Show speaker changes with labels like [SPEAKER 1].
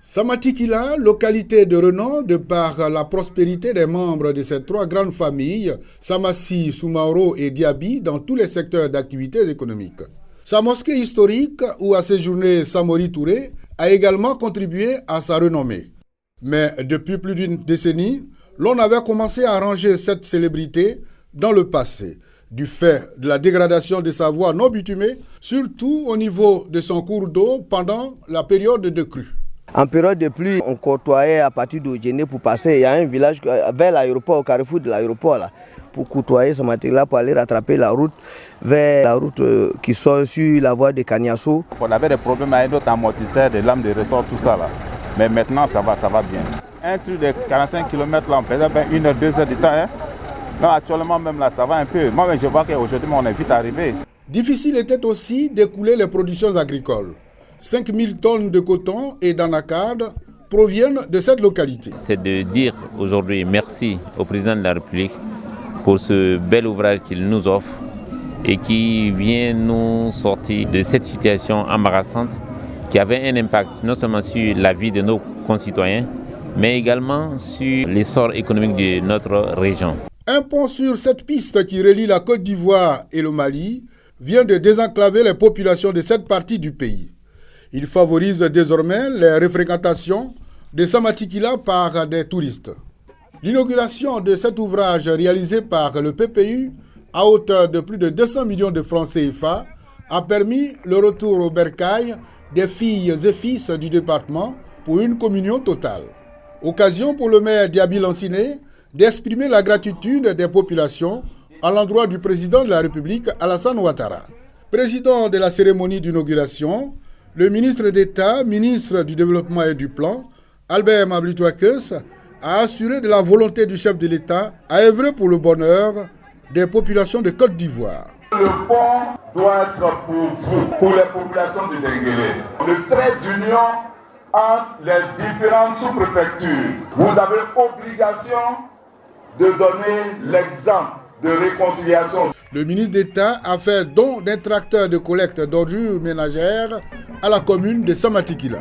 [SPEAKER 1] Samatikila, localité de renom de par la prospérité des membres de ces trois grandes familles, Samassi, Soumaoro et Diaby, dans tous les secteurs d'activités économiques. Sa mosquée historique, où a séjourné Samori Touré, a également contribué à sa renommée. Mais depuis plus d'une décennie, l'on avait commencé à ranger cette célébrité dans le passé, du fait de la dégradation de sa voie non bitumée, surtout au niveau de son cours d'eau pendant la période de crue.
[SPEAKER 2] En période de pluie, on côtoyait à partir d'Odjene pour passer. Il y a un village vers l'aéroport, au carrefour de l'aéroport, là, pour côtoyer ce matin-là, pour aller rattraper la route vers la route qui sort sur la voie de Kaniasso.
[SPEAKER 3] On avait des problèmes avec d'autres amortisseurs, des lames de ressort, tout ça là. Mais maintenant, ça va bien. Un truc de 45 km là, on faisait 1 heure, 2 heures de temps. Hein? Non, actuellement même là, ça va un peu. Moi, je vois qu'aujourd'hui, on est vite arrivé.
[SPEAKER 1] Difficile était aussi d'écouler les productions agricoles. 5000 tonnes de coton et d'anacarde proviennent de cette localité.
[SPEAKER 4] C'est de dire aujourd'hui merci au président de la République pour ce bel ouvrage qu'il nous offre et qui vient nous sortir de cette situation embarrassante qui avait un impact non seulement sur la vie de nos concitoyens, mais également sur l'essor économique de notre région.
[SPEAKER 1] Un pont sur cette piste qui relie la Côte d'Ivoire et le Mali vient de désenclaver les populations de cette partie du pays. Il favorise désormais les refréquentations de Samatikila par des touristes. L'inauguration de cet ouvrage réalisé par le PPU à hauteur de plus de 200 millions de francs CFA a permis le retour au bercail des filles et fils du département pour une communion totale. Occasion pour le maire Diaby Lanciné d'exprimer la gratitude des populations à l'endroit du président de la République Alassane Ouattara. Président de la cérémonie d'inauguration, le ministre d'État, ministre du Développement et du Plan, Albert Mablitouakes, a assuré de la volonté du chef de l'État à œuvrer pour le bonheur des populations de Côte d'Ivoire.
[SPEAKER 5] Le pont doit être pour vous, pour les populations de Denguélé. Le trait d'union entre les différentes sous-préfectures. Vous avez obligation de donner l'exemple de réconciliation.
[SPEAKER 1] Le ministre d'État a fait don d'un tracteur de collecte d'ordures ménagères à la commune de Samatikila.